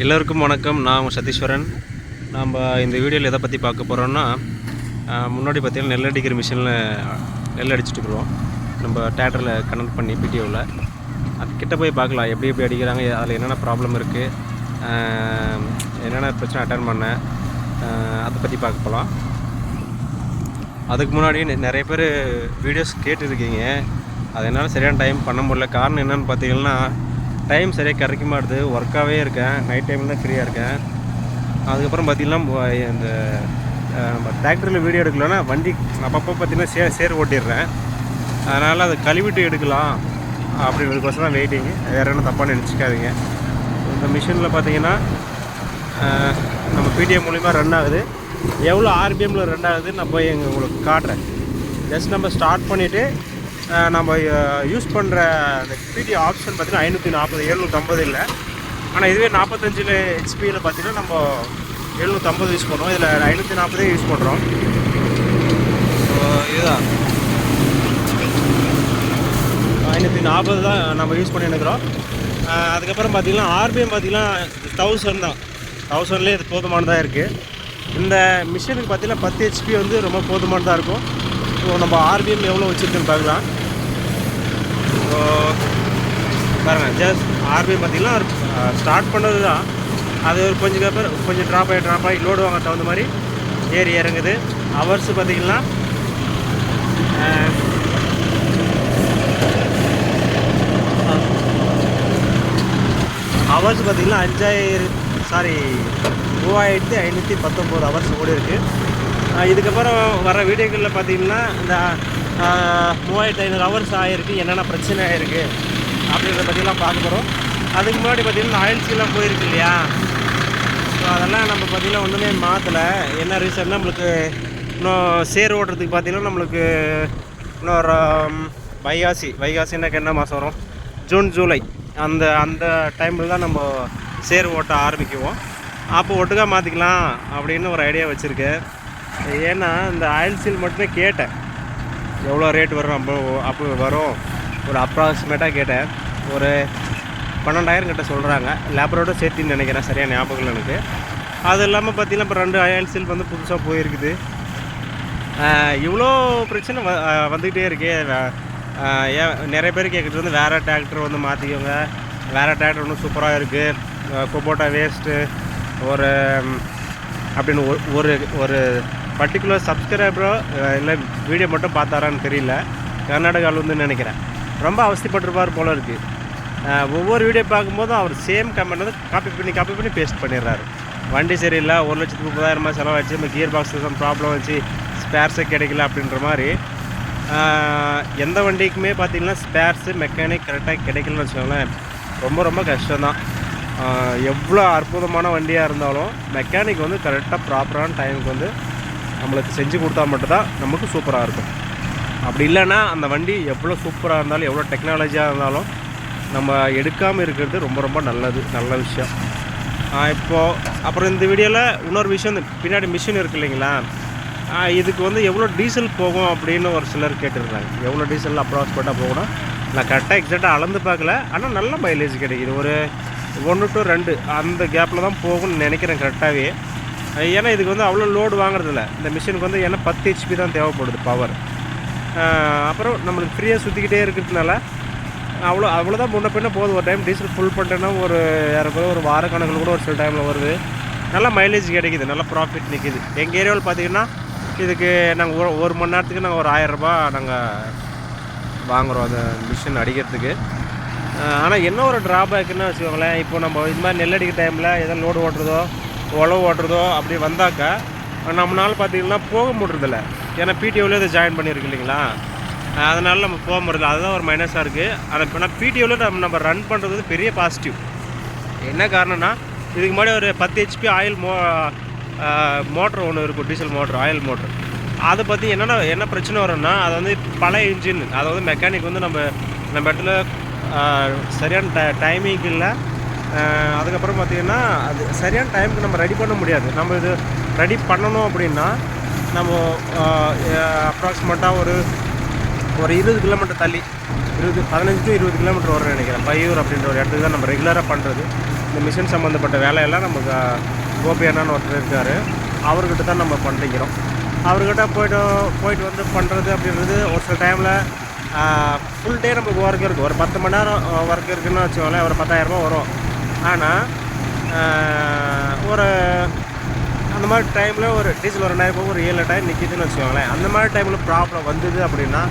எல்லோருக்கும் வணக்கம். நான் உங்கள் சதீஸ்வரன். நம்ம இந்த வீடியோவில் எதை பற்றி பார்க்க போகிறோன்னா, முன்னாடி பார்த்திங்கன்னா நெல் அடிக்கிற மிஷினில் நெல் அடிச்சுட்டுருக்குறோம். நம்ம தேட்டரில் கனெக்ட் பண்ணி பிடிஓவில் அது கிட்ட போய் பார்க்கலாம் எப்படி எப்படி அடிக்கிறாங்க, அதில் என்னென்ன ப்ராப்ளம் இருக்குது, என்னென்ன பிரச்சனை அட்டன் பண்ணேன், அதை பற்றி பார்க்க போகலாம். அதுக்கு முன்னாடி நிறைய பேர் வீடியோஸ் கேட்டுருக்கீங்க. அது என்னால் சரியான டைம் பண்ண முடியல. காரணம் என்னென்னு பார்த்தீங்கன்னா, டைம் சரியாக கிடைக்க மாட்டுது. ஒர்க்காகவே இருக்கேன். நைட் டைமில் தான் ஃப்ரீயாக இருக்கேன். அதுக்கப்புறம் பார்த்திங்கன்னா இந்த டிராக்டரில் வீடியோ எடுக்கலன்னா வண்டி அப்பப்போ பார்த்திங்கன்னா சேர் ஓட்டிடுறேன். அதனால் அதை கழுவிட்டு எடுக்கலாம் அப்படின்றதுக்கோசம் தான் வெயிட்டிங்கு. வேறு என்ன தப்பாக நினச்சிக்காதீங்க. இந்த மிஷினில் பார்த்திங்கன்னா நம்ம பிடிஎம் மூலிமா ரன் ஆகுது. எவ்வளோ ஆர்பிஎம்மில் ரன் ஆகுதுன்னு நான் போய் உங்களுக்கு காட்டுறேன். ஜஸ்ட் நம்ம ஸ்டார்ட் பண்ணிவிட்டு நம்ம யூஸ் பண்ணுற அந்த பிடி ஆப்ஷன் பார்த்திங்கன்னா 540 750 இல்லை. ஆனால் இதுவே 45 ஹெச்பியில் பார்த்திங்கன்னா நம்ம 750 யூஸ் பண்ணுறோம். இதில் 540 யூஸ் பண்ணுறோம். ஸோ இதுதான் 540 தான் நம்ம யூஸ் பண்ணியிருக்கிறோம். அதுக்கப்புறம் பார்த்திங்கன்னா ஆர்பிஎம் பார்த்திங்கன்னா 1000 தான். 1000லேயே இது போதுமானதாக இருக்குது. இந்த மிஷினுக்கு பார்த்திங்கன்னா 10 ஹெச்பி வந்து ரொம்ப போதுமானதாக இருக்கும். ஸோ நம்ம ஆர்பிஎம் எவ்வளோ வச்சுருக்குன்னு பார்க்கலாம். ஸோ பாருங்கள், ஜஸ்ட் ஆர்பிஎம் பார்த்திங்கன்னா ஸ்டார்ட் பண்ணது தான். அது ஒரு கொஞ்சம் ட்ராப் ஆகி லோடு வாங்க தகுந்த மாதிரி ஏறி இறங்குது. ஹவர்ஸு பார்த்திங்கன்னா ஹவர்ஸ் பார்த்திங்கன்னா 3519 ஹவர்ஸ் கூட இருக்குது. இதுக்கப்புறம் வர வீடியோக்களில் பார்த்திங்கன்னா இந்த 3500 ஹவர்ஸ் ஆகிருக்கு, என்னென்ன பிரச்சனை ஆகிருக்கு அப்படின்றத பற்றிலாம் பார்க்க போகிறோம். அதுக்கு முன்னாடி பார்த்திங்கன்னா ஆயில் சீலாம் போயிருக்கு இல்லையா. ஸோ அதெல்லாம் நம்ம பார்த்திங்கன்னா ஒன்றுமே மாற்றலை. என்ன ரீசன்னா, நம்மளுக்கு இன்னும் சேர் ஓட்டுறதுக்கு பார்த்திங்கன்னா நம்மளுக்கு இன்னொரு வைகாசின்னாக்க என்ன மாதம் வரும், ஜூன் ஜூலை அந்த டைமில் தான் நம்ம சேர் ஓட்ட ஆரம்பிக்குவோம். அப்போ ஒட்டுக்கா மாற்றிக்கலாம் அப்படின்னு ஒரு ஐடியா வச்சுருக்கேன். ஏன்னா இந்த ஆயில் சீல் மட்டுமே கேட்டேன், எவ்வளோ ரேட் வரும் அப்போ வரும் ஒரு அப்ராக்சிமேட்டாக கேட்டேன். ஒரு 12,000 கிட்ட சொல்கிறாங்க, லேபரோட சேர்த்தின்னு நினைக்கிறேன். சரியாக ஞாபகம் இல்லை எனக்கு. அது இல்லாமல் பார்த்திங்கன்னா இப்போ 2 ஆயில் சீல் வந்து புதுசாக போயிருக்குது. இவ்வளோ பிரச்சனை வந்துக்கிட்டே இருக்கே. நிறைய பேர் கேட்குறது வந்து வேறு டிராக்டர் வந்து மாற்றிக்கோங்க, வேறு டிராக்டர் ஒன்றும் சூப்பராக இருக்குது, குபோட்டா வேஸ்ட்டு ஒரு அப்படின்னு ஒரு பர்டிகுலர் சப்ஸ்கிரைபரோ இல்லை வீடியோ மட்டும் பார்த்தாரான்னு தெரியல. கர்நாடகாவில் வந்து நினைக்கிறேன் ரொம்ப அவஸ்தைப்பட்டிருப்பார் போல இருக்குது. ஒவ்வொரு வீடியோ பார்க்கும்போதும் அவர் சேம் கமெண்ட் வந்து காப்பி பண்ணி பேஸ்ட் பண்ணிடுறாரு. வண்டி சரியில்லை, 1,30,000 செலவாகிடுச்சு, நம்ம கியர் பாக்ஸில் ப்ராப்ளம் வச்சு ஸ்பேர்ஸே கிடைக்கல அப்படின்ற மாதிரி. எந்த வண்டிக்குமே பார்த்திங்கன்னா ஸ்பேர்ஸு மெக்கானிக் கரெக்டாக கிடைக்கலன்னு வச்சுக்கோங்களேன், ரொம்ப ரொம்ப கஷ்டம்தான். எவ்வளோ அற்புதமான வண்டியாக இருந்தாலும் மெக்கானிக் வந்து கரெக்டாக ப்ராப்பரான டைமுக்கு வந்து நம்மளுக்கு செஞ்சு கொடுத்தா மட்டும்தான் நமக்கு சூப்பராக இருக்கும். அப்படி இல்லைன்னா அந்த வண்டி எவ்வளோ சூப்பராக இருந்தாலும், எவ்வளோ டெக்னாலஜியாக இருந்தாலும் நம்ம எடுக்காமல் இருக்கிறது ரொம்ப ரொம்ப நல்ல விஷயம். இப்போது அப்புறம் இந்த வீடியோவில் இன்னொரு விஷயம், இந்த பின்னாடி மிஷின் இருக்குது இல்லைங்களா, இதுக்கு வந்து எவ்வளோ டீசல் போகும் அப்படின்னு ஒரு சிலர் கேட்டுருந்தாங்க. எவ்வளோ டீசல் அப்ராக்சிமேட்டாக போகணும் நான் கரெக்டாக எக்ஸாக்டாக அளந்து பார்க்கல. ஆனால் நல்ல மைலேஜ் கிடைக்கிது. ஒரு 1 to 2 அந்த கேப்பில் தான் போகும்னு நினைக்கிறேன் கரெக்டாகவே. ஏன்னா இதுக்கு வந்து அவ்வளோ லோடு வாங்குறதில்ல இந்த மிஷினுக்கு வந்து. ஏன்னா 10 ஹெச்பி தான் தேவைப்படுது பவர். அப்புறம் நம்மளுக்கு ஃப்ரீயாக சுற்றிக்கிட்டே இருக்கிறதுனால அவ்வளோதான் முன்ன பின்ன போகுது. ஒரு டைம் டீசல் ஃபுல் பண்ணிட்டேன்னா ஒரு ஒரு வார கணக்கில் கூட ஒரு சில டைமில் வருது. நல்லா மைலேஜ் கிடைக்கிது, நல்லா ப்ராஃபிட் நிற்கிது. எங்கள் ஏரியாவில் பார்த்திங்கன்னா இதுக்கு நாங்கள் ஒரு மணி நேரத்துக்கு நாங்கள் ஒரு 1000 ரூபா நாங்கள் வாங்குகிறோம் அந்த மிஷின் அடிக்கிறதுக்கு. ஆனால் என்ன ஒரு ட்ராபேக்குன்னு வச்சுக்கோங்களேன், இப்போ நம்ம இது மாதிரி நெல் அடிக்கிற டைமில் எதாவது லோடு ஓட்டுறதோ உழவு ஓட்டுறதோ அப்படி வந்தாக்கா நம்மளால் பார்த்திங்கன்னா போக முடியறதில்ல. ஏன்னா பிடிஓவில் இதை ஜாயின் பண்ணியிருக்கு இல்லைங்களா, அதனால் நம்ம போக முடியல. அதுதான் ஒரு மைனஸாக இருக்குது. ஆனால் இப்போ பிடிஓவில் நம்ம ரன் பண்ணுறது வந்து பெரிய பாசிட்டிவ். என்ன காரணம்னா, இதுக்கு முன்னாடி ஒரு 10 ஹெச்பி ஆயில் மோட்ரு ஒன்று இருக்கும், டீசல் மோட்ரு, ஆயில் மோட்ரு. அதை பற்றி என்ன பிரச்சனை வரும்னா, அது வந்து பழைய இன்ஜின், அதை வந்து மெக்கானிக் வந்து நம்ம இடத்துல சரியான டைமிங் இல்லை. அதுக்கப்புறம் பார்த்திங்கன்னா அது சரியான டைமுக்கு நம்ம ரெடி பண்ண முடியாது. நம்ம இது ரெடி பண்ணணும் அப்படின்னா நம்ம அப்ராக்சிமேட்டாக ஒரு 20 கிலோமீட்டர் தள்ளி 15 to 20 கிலோமீட்டர் வரும்னு நினைக்கிறேன். பையூர் அப்படின்ற ஒரு இடத்துக்கு தான் நம்ம ரெகுலராக பண்ணுறது. இந்த மிஷின் சம்மந்தப்பட்ட வேலையெல்லாம் நமக்கு கோபி அண்ணான்னு ஒருத்தர் இருக்கார், அவர்கிட்ட தான் நம்ம பண்ணிக்கிறோம். அவர்கிட்ட போயிட்டு வந்து பண்ணுறது அப்படின்றது ஒரு சில டைமில் ஃபுல் டே நமக்கு ஒர்க் இருக்குது. ஒரு 10 மணி நேரம் ஒர்க் இருக்குதுன்னு வச்சுக்கோங்களேன், ஒரு 10,000 ரூபா வரும். ஆனால் ஒரு அந்த மாதிரி டைமில் ஒரு டீசல் ஒரு 2000 ஒரு 7 டைம் நிற்கிதுன்னு வச்சுக்கோங்களேன். அந்த மாதிரி டைமில் ப்ராப்ளம் வந்தது அப்படின்னா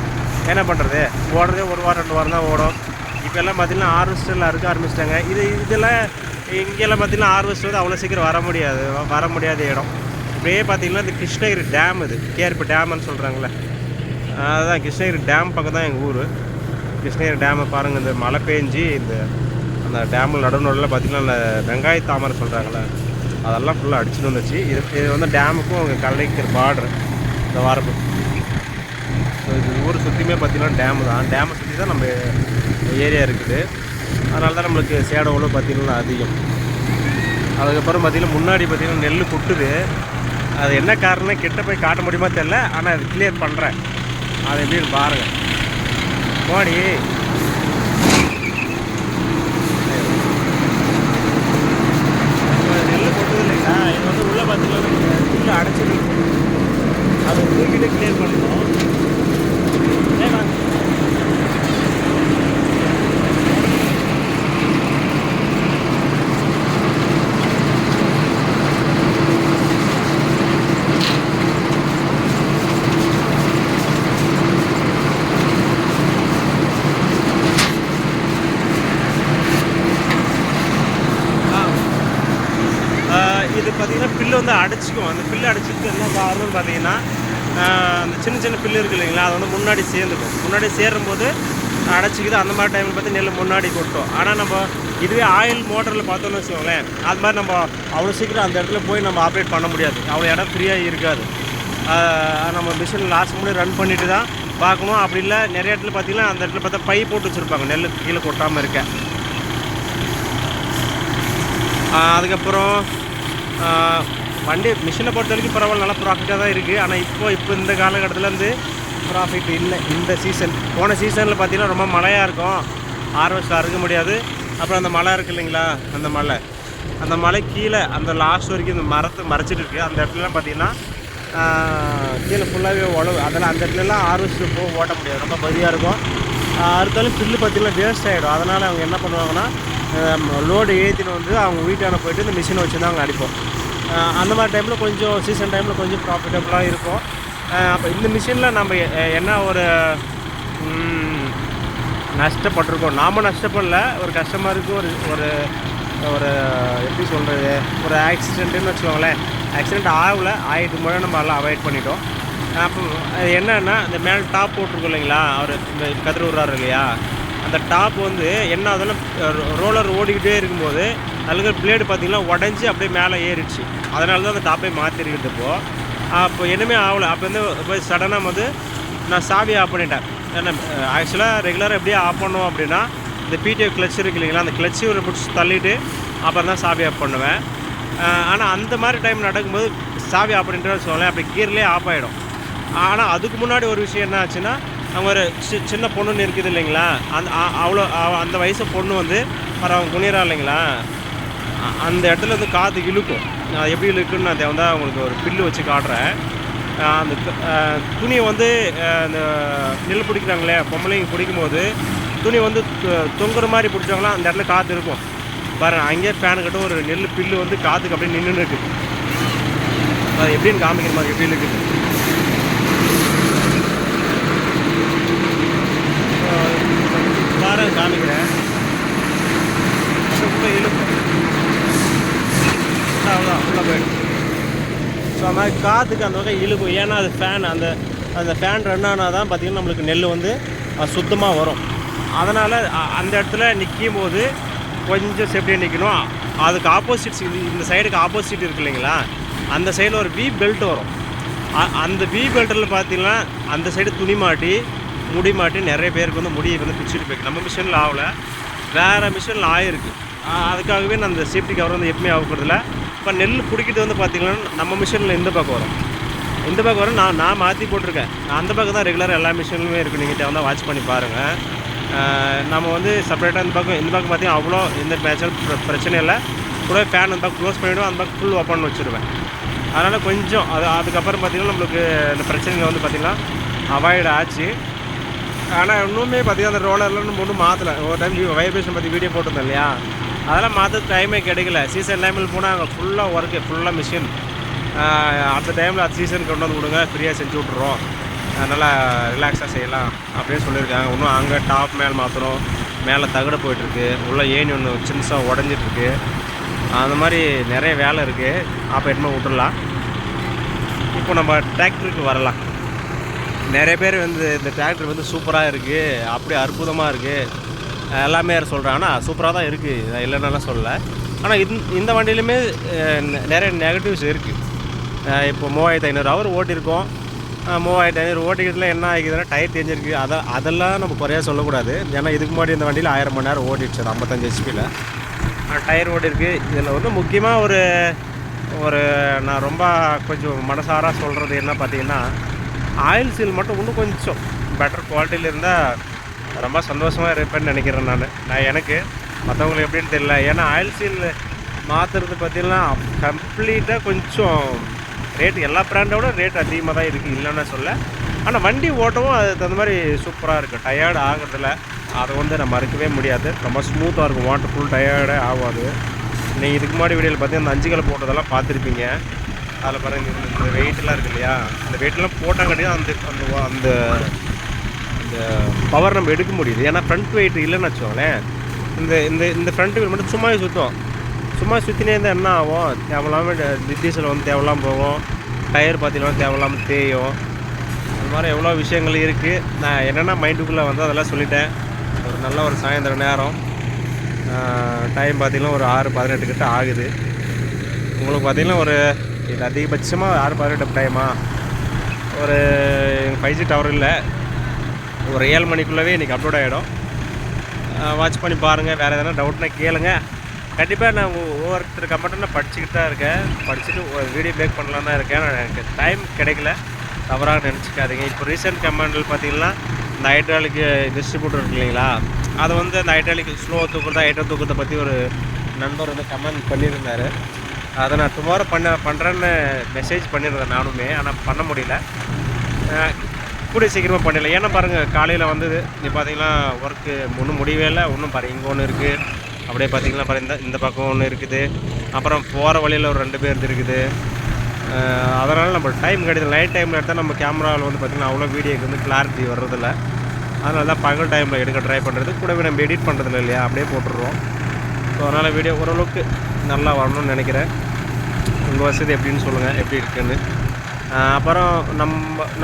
என்ன பண்ணுறது? ஓடுறதே 1 வாரம் 2 வாரம் தான் ஓடும். இப்போ எல்லாம் பார்த்திங்கன்னா ஹார்வெஸ்டரில் இருக்க ஆரம்பிச்சிட்டாங்க. இதெல்லாம் இங்கெல்லாம் பார்த்திங்கன்னா ஹார்வெஸ்டர் வந்து அவ்வளோ சீக்கிரம் வர முடியாத இடம். இப்படியே பார்த்திங்கன்னா இந்த கிருஷ்ணகிரி டேம், இது கேஆர்பி டேம்னு சொல்கிறாங்களே, அதுதான் கிருஷ்ணகிரி டேம் பக்கம் தான் எங்கள் ஊர். கிருஷ்ணகிரி டேமை பாருங்கள், இந்த மழை பெஞ்சி அந்த டேமில் நடுநடுவில் பார்த்திங்கன்னா அந்த வெங்காய தாமரை சொல்கிறாங்களே, அதெல்லாம் ஃபுல்லாக அடிச்சுட்டு வந்துச்சு. இது வந்து டேமுக்கும் அவங்க கலைக்கிற பார்டர் இந்த வாரப்பு. ஸோ இது ஊர் சுற்றியுமே பார்த்திங்கன்னா டேமு தான். டேமை சுற்றி தான் நம்ம ஏரியா இருக்குது. அதனால தான் நம்மளுக்கு சேடங்களும் பார்த்திங்கன்னா அதிகம். அதுக்கப்புறம் பார்த்திங்கன்னா முன்னாடி பார்த்திங்கன்னா நெல் கொட்டுது. அது என்ன காரணம் கிட்ட போய் காட்ட முடியுமா தெரியல, ஆனால் அது கிளியர் பண்ணுறேன். அது எப்படின்னு பாருங்கள். மோடி நெல் கொட்டுது இல்லைங்களா, இது வந்து உள்ளே பார்த்திங்கன்னா உள்ளே அடைச்சிருக்கு. அதை தூக்கிட்டு கிளியர் பண்ணணும். இது பார்த்திங்கன்னா பில்லு வந்து அடைச்சிக்கும். அந்த பில்லு அடைச்சிட்டு என்ன காரணம்னு பார்த்திங்கன்னா அந்த சின்ன சின்ன பில்லு இருக்குது இல்லைங்களா, அது வந்து முன்னாடி சேர்ந்துக்கும். முன்னாடி சேரும்போது அடைச்சிக்குது. அந்த மாதிரி டைமில் பார்த்து நெல் முன்னாடி கொட்டும். ஆனால் நம்ம இதுவே ஆயில் மோட்டரில் பார்த்தோன்னு வச்சுக்கோங்களேன், அது மாதிரி நம்ம அவ்வளோ சீக்கிரம் அந்த இடத்துல போய் நம்ம ஆப்ரேட் பண்ண முடியாது. அவ்வளோ இடம் ஃப்ரீயாக இருக்காது. நம்ம மிஷின் லாஸ்ட் முன்னாடி ரன் பண்ணிவிட்டு தான் பார்க்கணும். அப்படி இல்லை நிறைய இடத்துல பார்த்திங்கன்னா அந்த இடத்துல பார்த்தா பை போட்டு வச்சுருப்பாங்க நெல் கீழே கொட்டாமல் இருக்க. அதுக்கப்புறம் வண்டி மிஷினை பொறுத்த வரைக்கும் பரவாயில்ல, நல்லா ப்ராஃபிட்டாக தான் இருக்குது. ஆனால் இப்போ இந்த காலகட்டத்தில் வந்து ப்ராஃபிட் இல்லை. இந்த சீசன் போன சீசனில் பார்த்திங்கன்னா ரொம்ப மழையாக இருக்கும், ஹார்வெஸ்ட் அறுக்க முடியாது. அப்புறம் அந்த மழை இருக்குது இல்லைங்களா, அந்த மலை கீழே அந்த லாஸ்ட் வரைக்கும் இந்த மரத்தை மறைச்சிட்டு இருக்குது. அந்த இடத்துலலாம் பார்த்திங்கன்னா கீழே ஃபுல்லாகவே உழவு. அதெல்லாம் அந்த இடத்துலலாம் ஹார்வெஸ்ட் ஓட்ட முடியாது, ரொம்ப பதியாக இருக்கும். அறுத்தாலும் பில்லு பார்த்திங்கன்னா வேஸ்ட் ஆகிடும். அதனால் அவங்க என்ன பண்ணுவாங்கன்னா லோடு ஏற்றின்னு வந்து அவங்க வீட்டான போய்ட்டு இந்த மிஷினை வச்சு தான் அவங்க அடிப்போம். அந்த மாதிரி டைமில் கொஞ்சம் சீசன் டைமில் கொஞ்சம் ப்ராஃபிட்டபுளாக இருக்கும். அப்போ இந்த மிஷினில் நம்ம என்ன ஒரு நஷ்டப்பட்டிருக்கோம், நாம் நஷ்டப்படல, ஒரு கஸ்டமருக்கு ஒரு ஒரு எப்படி சொல்கிறது, ஒரு ஆக்சிடெண்ட்டுன்னு வச்சுக்கோங்களேன். ஆக்சிடெண்ட் ஆகிட்டு முன்னாடி நம்ம எல்லாம் அவாய்ட் பண்ணிட்டோம். அப்போ என்னென்னா இந்த மேலே டாப் போட்டிருக்கோம் இல்லைங்களா, அவர் இந்த கதிர் விட்றாரு இல்லையா, அந்த டாப் வந்து என்ன ஆகுதுன்னா ரோலர் ஓடிக்கிட்டே இருக்கும்போது அதுக்கு பிளேடு பார்த்திங்கன்னா உடஞ்சி அப்படியே மேலே ஏறிடுச்சு. அதனால தான் அந்த டாப்பே மாற்றிருக்குது. அப்போ என்னமே ஆகலை. அப்போ வந்து போய் சடனாக வந்து நான் சாவி ஆஃப் பண்ணிட்டேன். ஏன்னா ஆக்சுவலாக ரெகுலராக எப்படியே ஆஃப் பண்ணோம் அப்படின்னா இந்த பிடிஓ கிளச் இருக்கு இல்லைங்களா, அந்த கிளச்சி ஒரு பிடிச்சி தள்ளிவிட்டு அப்புறம் தான் சாவி ஆஃப் பண்ணுவேன். ஆனால் அந்த மாதிரி டைம் நடக்கும்போது சாவி ஆஃப் பண்ணிட்டு வச்சுக்கோங்களேன், அப்படி கீர்லேயே ஆஃப் ஆகிடும். ஆனால் அதுக்கு முன்னாடி ஒரு விஷயம் என்ன ஆச்சுன்னா, அவங்க ஒரு சின்ன பொண்ணுன்னு இருக்குது இல்லைங்களா, அந்த வயசு பொண்ணு வந்து அவங்க குனிறா இல்லைங்களா, அந்த இடத்துல வந்து காற்று இழுக்கும். எப்படி இழுக்குன்னு நான் வந்து அவங்களுக்கு ஒரு பில்லு வச்சு காட்டுறேன். அந்த துணியை வந்து இந்த நெல் பிடிக்கிறாங்களே பொம்பளைங்க பிடிக்கும்போது துணி வந்து தொங்குற மாதிரி பிடிச்சாங்களா, அந்த இடத்துல காற்று இருக்கும் பாருங்க. அங்கேயே ஃபேனு கிட்ட ஒரு நெல் பில்லு வந்து காற்றுக்கு அப்படியே நின்றுன்னு இருக்குது. அது எப்படின்னு காமிக்கிற மாதிரி எப்படி இருக்குது பாருங்க, காமிக்கிறேன். உள்ளே இழுக்கும், அவ்வளோதான் உள்ளே போயிடும். ஸோ அந்த மாதிரி காற்றுக்கு அந்த வகை இழுக்கும். ஏன்னா அது ஃபேன், அந்த ஃபேன் ரன் ஆனால் தான் பார்த்திங்கன்னா நம்மளுக்கு நெல் வந்து சுத்தமாக வரும். அதனால் அந்த இடத்துல நிற்கும் போது கொஞ்சம் சேஃப்டியாக நிற்கணும். அதுக்கு ஆப்போசிட் இந்த சைடுக்கு ஆப்போசிட் இருக்குது இல்லைங்களா, அந்த சைடில் ஒரு வி பெல்ட் வரும். அந்த வி பெல்ட்டில் பார்த்திங்கன்னா அந்த சைடு துணி மாட்டி முடி மாட்டி நிறைய பேருக்கு வந்து முடியை வந்து பிடிச்சிட்டு போயிருக்கு. நம்ம மிஷினில் ஆகலை, வேறு மிஷினில் ஆகிருக்கு. அதுக்காகவே நான் அந்த சேஃப்டி கவர் வந்து எப்பவுமே ஆகப்படுறதில்ல. இப்போ நெல் பிடிக்கிட்டு வந்து பார்த்திங்கன்னா நம்ம மிஷினில் இந்த பக்கம் வரும். நான் மாற்றி போட்டிருக்கேன். அந்த பக்கம் தான் ரெகுலராக எல்லா மிஷின்லுமே இருக்குது. நீங்கள் வந்தால் வாட்ச் பண்ணி பாருங்கள். நம்ம வந்து செப்பரேட்டாக இந்த பக்கம் பார்த்திங்கன்னா அவ்வளோ எந்த மேட்சும் பிரச்சனை இல்லை. கூட ஃபேன் இந்த பக்கம் க்ளோஸ் பண்ணிவிடுவேன், அந்த பக்கம் ஃபுல் ஓப்பன் வச்சுருவேன். அதனால் கொஞ்சம் அதுக்கப்புறம் பார்த்திங்கன்னா நம்மளுக்கு இந்த பிரச்சனைகள் வந்து பார்த்திங்கன்னா அவாய்ட் ஆச்சு. ஆனால் இன்னுமே பார்த்திங்கன்னா அந்த ரோலர்லாம் நம்ம ஒன்றும் மாற்றலை. ஒரு டைம் வைப்ரேஷன் பற்றி வீடியோ போட்டிருந்தோம் இல்லையா, அதெல்லாம் மாற்ற டைமே கிடைக்கல. சீசன் டைமில் போனால் அங்கே ஃபுல்லாக ஒர்க்கு, ஃபுல்லாக மிஷின். அந்த டைமில் அது சீசன் கொண்டு வந்து கொடுங்க, ஃப்ரீயாக செஞ்சு விட்ருவோம், நல்லா ரிலாக்ஸாக செய்யலாம் அப்படின்னு சொல்லியிருக்காங்க. இன்னும் அங்கே டாப் மேலே மாற்றணும், மேலே தகடு போயிட்டுருக்கு, உள்ள ஏணி ஒன்று சின்னசாக உடஞ்சிட்ருக்கு. அந்த மாதிரி நிறைய வேலை இருக்குது. அப்போ என்னமோ விட்டுடலாம். இப்போ நம்ம டிராக்டருக்கு வரலாம். நிறைய பேர் வந்து இந்த டிராக்டர் வந்து சூப்பராக இருக்குது, அப்படியே அற்புதமாக இருக்குது எல்லாமே சொல்கிறாங்க. ஆனால் சூப்பராக தான் இருக்குது, இல்லைன்னாலாம் சொல்லலை. ஆனால் இந்த வண்டியிலுமே நிறைய நெகட்டிவ்ஸ் இருக்குது. இப்போ 3500 ஹவர் ஓட்டியிருக்கோம். 3500 ஓட்டிக்கிறதுல என்ன ஆகிக்குதுன்னா டயர் தெரிஞ்சிருக்கு. அதெல்லாம் நம்ம குறையாக சொல்லக்கூடாது. ஏன்னா இதுக்கு முன்னாடி இந்த வண்டியில் 1000 மணி நேரம் ஓடிடுச்சு 55 ஹெச்பியில் டயர் ஓட்டிருக்கு. இதில் வந்து முக்கியமாக ஒரு நான் ரொம்ப கொஞ்சம் மனசாராக சொல்கிறது என்ன பார்த்தீங்கன்னா, ஆயில் சீல் மட்டும் இன்னும் கொஞ்சம் பெட்டர் குவாலிட்டியில் இருந்தால் ரொம்ப சந்தோஷமாக இருப்பேன்னு நினைக்கிறேன் நான் எனக்கு. மற்றவங்களுக்கு எப்படின்னு தெரியல. ஏன்னா ஆயில் சீல் மாற்றுறது பார்த்திங்கன்னா கம்ப்ளீட்டாக கொஞ்சம் ரேட்டு எல்லா பிராண்டோட ரேட் அதிகமாக தான் இருக்குது, இல்லைன்னு சொல்ல. ஆனால் வண்டி ஓட்டவும் அதுக்கு தகுந்த மாதிரி சூப்பராக இருக்குது. டயர்டு ஆகிறதில்ல, அதை வந்து நம்ம மறுக்கவே முடியாது. ரொம்ப ஸ்மூத்தாக இருக்கும், வாட்டர் ஃபுல் டயர்டே ஆகாது. நீங்கள் இதுக்கு முன்னாடி வீடியோவில் பார்த்தீங்கன்னா அந்த 5 கலை போட்டதெல்லாம் பார்த்துருப்பீங்க. அதில் பாருங்கள் இந்த வெயிட்டெலாம் இருக்குது இல்லையா, அந்த வெயிட்டெலாம் போட்டாங்காட்டியும் அந்த அந்த அந்த பவர் நம்ம எடுக்க முடியுது. ஏன்னா ஃப்ரண்ட் வெயிட் இல்லைன்னு வச்சுக்கோங்களேன், இந்த இந்த இந்த ஃப்ரண்ட் வெயிட் மட்டும் சும்மா சுற்றினே இருந்தால் என்ன ஆகும், தேவையில்லாமல் டீசல் வந்து தேவையில்லாமல் போகும், டயர் பார்த்தீங்கன்னா தேவையில்லாமல் தேயும். அது மாதிரி எவ்வளோ விஷயங்கள் இருக்குது. நான் என்னென்னா மைண்டுக்குள்ளே வந்து அதெல்லாம் சொல்லிட்டேன். ஒரு நல்ல ஒரு சாயந்தரம் நேரம், டைம் பார்த்திங்கன்னா ஒரு 6:18 கிட்ட ஆகுது. உங்களுக்கு பார்த்திங்கன்னா ஒரு இது அதிகபட்சமாக 6:18 டைமா, ஒரு 5G டவர் இல்லை, ஒரு 7 மணிக்குள்ளவே இன்றைக்கி அப்லோட் ஆகிடும். வாட்ச் பண்ணி பாருங்கள். வேறு எதனா டவுட்னா கேளுங்க. கண்டிப்பாக நான் ஒவ்வொருத்தர் கமெண்ட்டும் நான் படிச்சுக்கிட்டு தான் இருக்கேன். படிச்சுட்டு ஒரு வீடியோ மேக் பண்ணலாம் தான் இருக்கேன். எனக்கு டைம் கிடைக்கல, தவறாக நினச்சிக்காதீங்க. இப்போ ரீசெண்ட் கமெண்டில் பார்த்திங்கன்னா இந்த ஹைட்ராலிக் டிஸ்ட்ரிபியூட்டர் இருக்கு இல்லைங்களா, அதை வந்து அந்த ஹைட்ராலிக் ஸ்லோ தூக்குறதா ஹைட்ரா தூக்குறதை பற்றி ஒரு நண்பர் வந்து கமெண்ட் பண்ணியிருந்தார். அதை நான் டுமாரோ பண்ணுறேன்னு மெசேஜ் பண்ணியிருந்தேன் நானுமே, ஆனால் பண்ண முடியல. கூடிய சீக்கிரமாக பண்ணிடல. ஏன்னா பாருங்கள், காலையில் வந்தது இப்போ பார்த்திங்கன்னா ஒர்க்கு ஒன்றும் முடியவே இல்லை. ஒன்றும் பாருங்கள், இங்கே ஒன்று இருக்குது, அப்படியே பார்த்திங்கன்னா பாருங்கள் இந்த பக்கம் ஒன்று இருக்குது, அப்புறம் போகிற வழியில் ஒரு 2 பேர் இருக்குது. அதனால் நம்ம டைம் கிடையாது. நைட் டைமில் எடுத்தால் நம்ம கேமராவில் வந்து பார்த்திங்கன்னா அவ்வளோ வீடியோக்கு வந்து கிளாரிட்டி வர்றதில்ல. அதனால தான் பகல் டைமில் எடுக்க ட்ரை பண்ணுறது. கூடவே நம்ம எடிட் பண்ணுறதில்ல இல்லையா, அப்படியே போட்டுடுறோம். ஸோ அதனால் வீடியோ ஓரளவுக்கு நல்லா வரணும்னு நினைக்கிறேன். உங்கள் வசதி எப்படின்னு சொல்லுங்கள், எப்படி இருக்குன்னு. அப்புறம்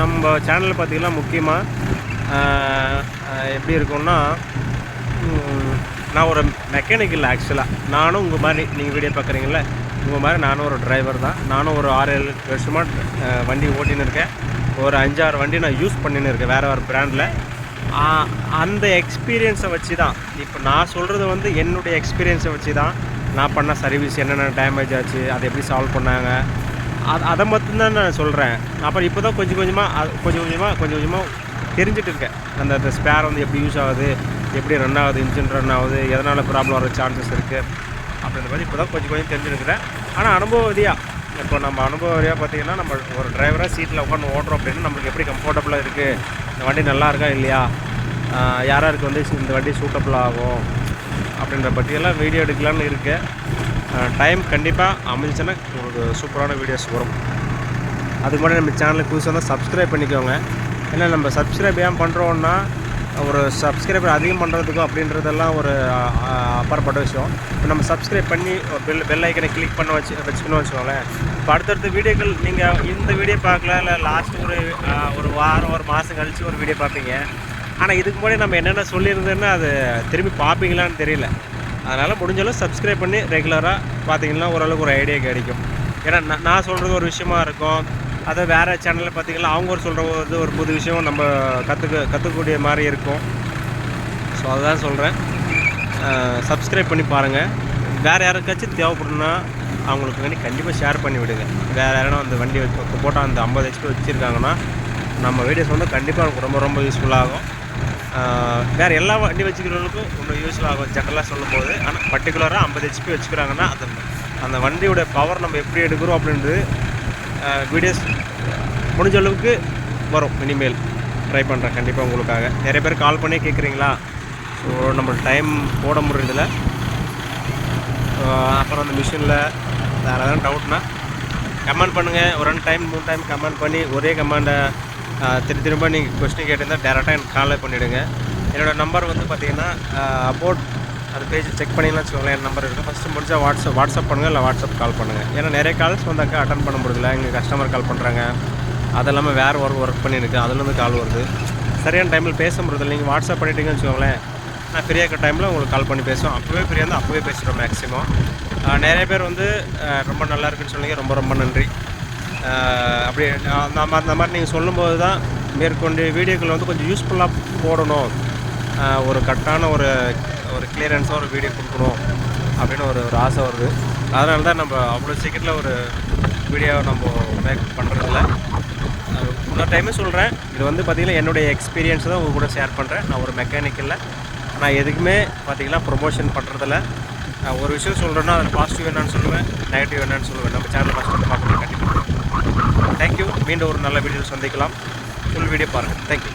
நம்ம சேனலில் பார்த்திங்கன்னா முக்கியமாக எப்படி இருக்குன்னா, நான் ஒரு மெக்கானிக்கல் ஆக்சுவலாக. நானும் உங்கள் மாதிரி நீங்கள் வீடியோ பார்க்குறீங்கள, உங்கள் மாதிரி நானும் ஒரு டிரைவர் தான். நானும் ஒரு 6-7 வருஷமாக வண்டி ஓட்டின்னு இருக்கேன். ஒரு 5-6 வண்டி நான் யூஸ் பண்ணின்னு இருக்கேன் வேறு பிராண்டில். அந்த எக்ஸ்பீரியன்ஸை வச்சு தான் இப்போ நான் சொல்கிறது வந்து என்னுடைய எக்ஸ்பீரியன்ஸை வச்சு தான் நான் பண்ண சர்வீஸ், என்னென்ன டேமேஜ் ஆச்சு, அதை எப்படி சால்வ் பண்ணாங்க, அதை மட்டும்தான் நான் சொல்கிறேன். அப்புறம் இப்போ தான் கொஞ்சம் கொஞ்சமாக தெரிஞ்சுட்டு இருக்கேன். அந்த ஸ்பேர் வந்து எப்படி யூஸ் ஆகுது, எப்படி ரன் ஆகுது, இன்ஜின் ரன் ஆகுது, எதனால் ப்ராப்ளம் வர சான்சஸ் இருக்குது அப்படின்ற மாதிரி இப்போ தான் கொஞ்சம் தெரிஞ்சுருக்கிறேன். ஆனால் அனுபவதியாக இப்போ நம்ம அனுபவதியாக பார்த்திங்கன்னா, நம்ம ஒரு டிரைவராக சீட்டில் உட்காந்து ஓட்டுறோம் அப்படின்னா நம்மளுக்கு எப்படி கம்ஃபர்டபுளாக இருக்குது, இந்த வண்டி நல்லா இருக்கா இல்லையா, யாராருக்கு வந்து இந்த வண்டி சூட்டபுள் ஆகும் அப்படின்ற பற்றியெல்லாம் வீடியோ எடுக்கலான்னு இருக்கேன். டைம் கண்டிப்பாக அமைஞ்சுன்னா உங்களுக்கு சூப்பரான வீடியோஸ் வரும். அதுக்கு முன்னாடி நம்ம சேனலுக்கு புதுசாக தான் சப்ஸ்கிரைப் பண்ணிக்கோங்க. ஏன்னா நம்ம சப்ஸ்கிரைப் ஏன் பண்ணுறோன்னா, ஒரு சப்ஸ்கிரைபர் அதிகம் பண்ணுறதுக்கும் அப்படின்றதெல்லாம் ஒரு அப்பாற்பட்ட விஷயம். இப்போ நம்ம சப்ஸ்கிரைப் பண்ணி பெல் ஐக்கனை கிளிக் பண்ண வச்சுக்கணும்னு வச்சுக்கோங்களேன். இப்போ அடுத்தடுத்த வீடியோக்கள் நீங்கள் இந்த வீடியோ பார்க்கல, இல்லை லாஸ்ட்டு ஒரு வாரம் ஒரு மாதம் கழித்து ஒரு வீடியோ பார்ப்பீங்க. ஆனால் இதுக்கு முன்னாடி நம்ம என்னென்ன சொல்லியிருந்தோன்னா அது திரும்பி பார்ப்பீங்களான்னு தெரியல. அதனால் முடிஞ்சாலும் சப்ஸ்கிரைப் பண்ணி ரெகுலராக பார்த்தீங்கன்னா ஓரளவுக்கு ஒரு ஐடியா கிடைக்கும். ஏன்னா நான் சொல்கிறது ஒரு விஷயமா இருக்கும், அதை வேறு சேனலில் பார்த்திங்கன்னா அவங்க சொல்கிறது ஒரு புது விஷயம் நம்ம கற்றுக்கக்கூடிய மாதிரி இருக்கும். ஸோ அதுதான் சொல்கிறேன், சப்ஸ்கிரைப் பண்ணி பாருங்கள். வேறு யாருக்காச்சும் தேவைப்படுன்னா அவங்களுக்கு வேண்டி கண்டிப்பாக ஷேர் பண்ணி விடுங்க. வேறு யாரும் அந்த வண்டி போட்டால் அந்த 50 HP வச்சுருக்காங்கன்னா நம்ம வீடியோஸ் வந்து கண்டிப்பாக எனக்கு ரொம்ப யூஸ்ஃபுல்லாகும். வேறு எல்லா வண்டி வச்சுக்கிறவங்களுக்கும் ஒன்று யூஸ்ஃபுல் ஆகும் ஜென்ரலாக சொல்லும்போது. ஆனால் பர்டிகுலராக 50 ஹெச்பி வச்சுக்கிறாங்கன்னா அந்த வண்டியோட பவர் நம்ம எப்படி எடுக்கிறோம் அப்படின்றது வீடியோஸ் முடிஞ்ச அளவுக்கு வரும். இனிமேல் ட்ரை பண்ணுறேன் கண்டிப்பாக உங்களுக்காக. நிறைய பேர் கால் பண்ணி கேட்குறீங்களா, ஸோ நம்ம டைம் போட முடியறதில்ல. அப்புறம் அந்த மிஷினில் வேறு எதாவது டவுட்னா கமெண்ட் பண்ணுங்கள். ஒரு 2 டைம் 3 டைம் கமெண்ட் பண்ணி ஒரே கமெண்டை திரும்ப நீங்கள் கொஸ்டின் கேட்டிருந்தால் டேரெக்டாக எனக்கு கால் பண்ணிவிடுங்க. என்னோடய நம்பர் வந்து பார்த்திங்கன்னா அபவுட் அந்த பேஜ் செக் பண்ணிங்கன்னு வச்சுக்கோங்களேன். என் நம்பர் இருக்குது. ஃபஸ்ட்டு முடிஞ்சால் வாட்ஸ்அப் பண்ணுங்கள், இல்லை வாட்ஸ்அப் கால் பண்ணுங்கள். ஏன்னா நிறைய கால்ஸ் வந்தாக்கா அட்டன் பண்ண முடியல. எங்கள் கஸ்டமர் கால் பண்ணுறாங்க, அது இல்லாமல் வேறு ஒர்க் பண்ணியிருக்கு, அதுலேருந்து கால் வருது. சரியான டைமில் பேச முடியல. நீங்கள் வாட்ஸ்அப் பண்ணிட்டீங்கன்னு வச்சுக்கோங்களேன், நான் ஃப்ரீயாக இருக்க டைமில் உங்களுக்கு கால் பண்ணி பேசுவோம். அப்போவே ஃப்ரீயாக இருந்தால் அப்போவே பேசுகிறோம் மேக்ஸிமம். நிறைய பேர் வந்து ரொம்ப நல்லா இருக்குன்னு சொன்னீங்க, ரொம்ப ரொம்ப நன்றி. அப்படி அந்த மாதிரி நீங்கள் சொல்லும்போது தான் மேற்கொண்டு வீடியோக்கள் வந்து கொஞ்சம் யூஸ்ஃபுல்லாக போடணும், ஒரு கரெக்டான ஒரு கிளியரன்ஸாக ஒரு வீடியோ கொடுக்கணும் அப்படின்னு ஒரு ஆசை வருது. அதனால தான் நம்ம அவ்வளோ சீக்கிரத்தில் ஒரு வீடியோவை நம்ம மேக் பண்ணுறதில்ல. இன்னொரு டைமே சொல்கிறேன், இது வந்து பார்த்திங்கன்னா என்னுடைய எக்ஸ்பீரியன்ஸ் தான் உங்கள் கூட ஷேர் பண்ணுறேன். நான் ஒரு மெக்கானிக்கலில் நான் எதுக்குமே பார்த்திங்கன்னா ப்ரொமோஷன் பண்ணுறதில்ல. ஒரு விஷயம் சொல்கிறேன்னா அதில் பாசிட்டிவ் என்னன்னு சொல்லுவேன், நெகட்டிவ் என்னன்னு சொல்லுவேன். நம்ம சேனல் ஃபஸ்ட் வந்து பார்க்கணும் கண்டிப்பாக. தேங்க்யூ. மீண்டும் ஒரு நல்ல வீடியோ சந்திக்கலாம். ஃபுல் வீடியோ பாருங்கள். தேங்க்யூ.